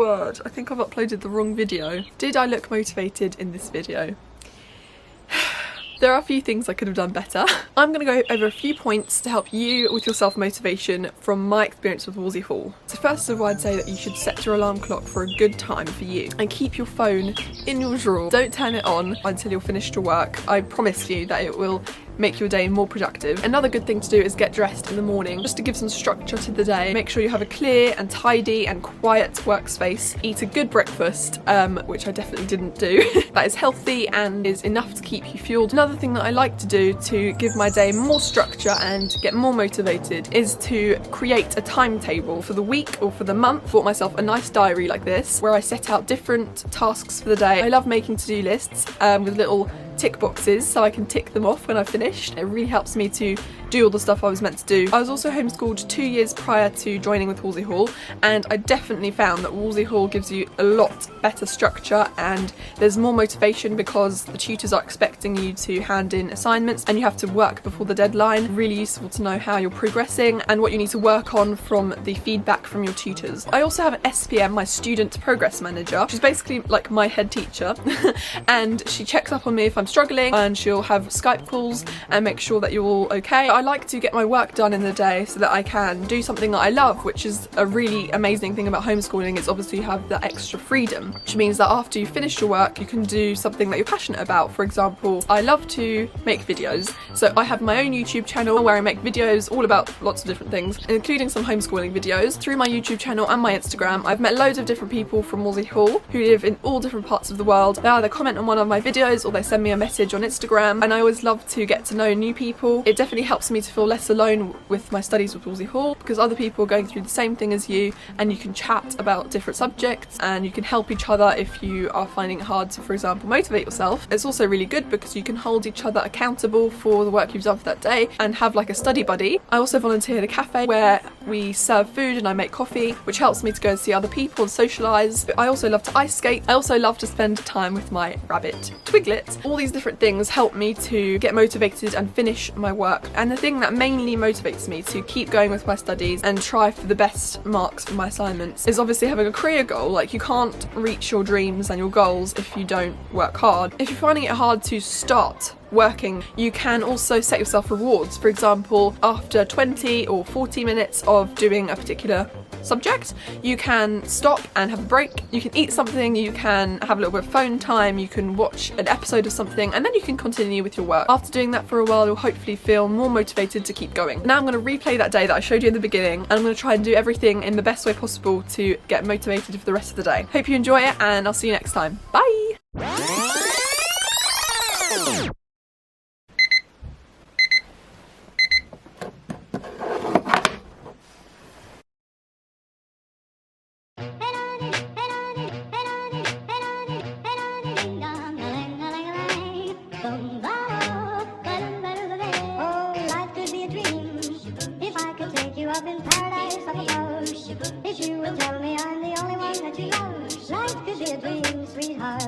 word, I think I've uploaded the wrong video. Did I look motivated in this video? There are a few things I could have done better. I'm going to go over a few points to help you with your self-motivation from my experience with Wolsey Hall. So first of all, I'd say that you should set your alarm clock for a good time for you and keep your phone in your drawer. Don't turn it on until you're finished your work. I promise you that it will make your day more productive. Another good thing to do is get dressed in the morning just to give some structure to the day. Make sure you have a clear and tidy and quiet workspace. Eat a good breakfast, which I definitely didn't do. That is healthy and is enough to keep you fueled. Another thing that I like to do to give my day more structure and get more motivated is to create a timetable for the week or for the month. Bought myself a nice diary like this where I set out different tasks for the day. I love making to-do lists with little tick boxes so I can tick them off when I've finished. It really helps me to do all the stuff I was meant to do. I was also homeschooled 2 years prior to joining with Wolsey Hall, and I definitely found that Wolsey Hall gives you a lot better structure and there's more motivation because the tutors are expecting you to hand in assignments and you have to work before the deadline. Really useful to know how you're progressing and what you need to work on from the feedback from your tutors. I also have an SPM, my student progress manager. She's basically like my head teacher and she checks up on me if I'm struggling and she'll have Skype calls and make sure that you're all okay. I like to get my work done in the day so that I can do something that I love, which is a really amazing thing about homeschooling. Is obviously you have that extra freedom, which means that after you finish your work you can do something that you're passionate about. For example, I love to make videos, so I have my own YouTube channel where I make videos all about lots of different things, including some homeschooling videos. Through my YouTube channel and my Instagram I've met loads of different people from Wolsey Hall who live in all different parts of the world. They either comment on one of my videos or they send me a message on Instagram, and I always love to get to know new people. It definitely helps me to feel less alone with my studies with Wolsey Hall because other people are going through the same thing as you and you can chat about different subjects and you can help each other if you are finding it hard to, for example, motivate yourself. It's also really good because you can hold each other accountable for the work you've done for that day and have like a study buddy. I also volunteer at a cafe where we serve food and I make coffee, which helps me to go and see other people and socialise. I also love to ice skate. I also love to spend time with my rabbit Twiglet. All these different things help me to get motivated and finish my work, and the thing that mainly motivates me to keep going with my studies and try for the best marks for my assignments is obviously having a career goal. Like, you can't reach your dreams and your goals if you don't work hard. If you're finding it hard to start working, you can also set yourself rewards. For example, after 20 or 40 minutes of doing a particular subject, you can stop and have a break, you can eat something, you can have a little bit of phone time, you can watch an episode of something, and then you can continue with your work. After doing that for a while, you'll hopefully feel more motivated to keep going. Now I'm going to replay that day that I showed you in the beginning, and I'm going to try and do everything in the best way possible to get motivated for the rest of the day. Hope you enjoy it, and I'll see you next time. Bye! In paradise, I suppose, if you would tell me I'm the only one that you love, life could be a dream, sweetheart.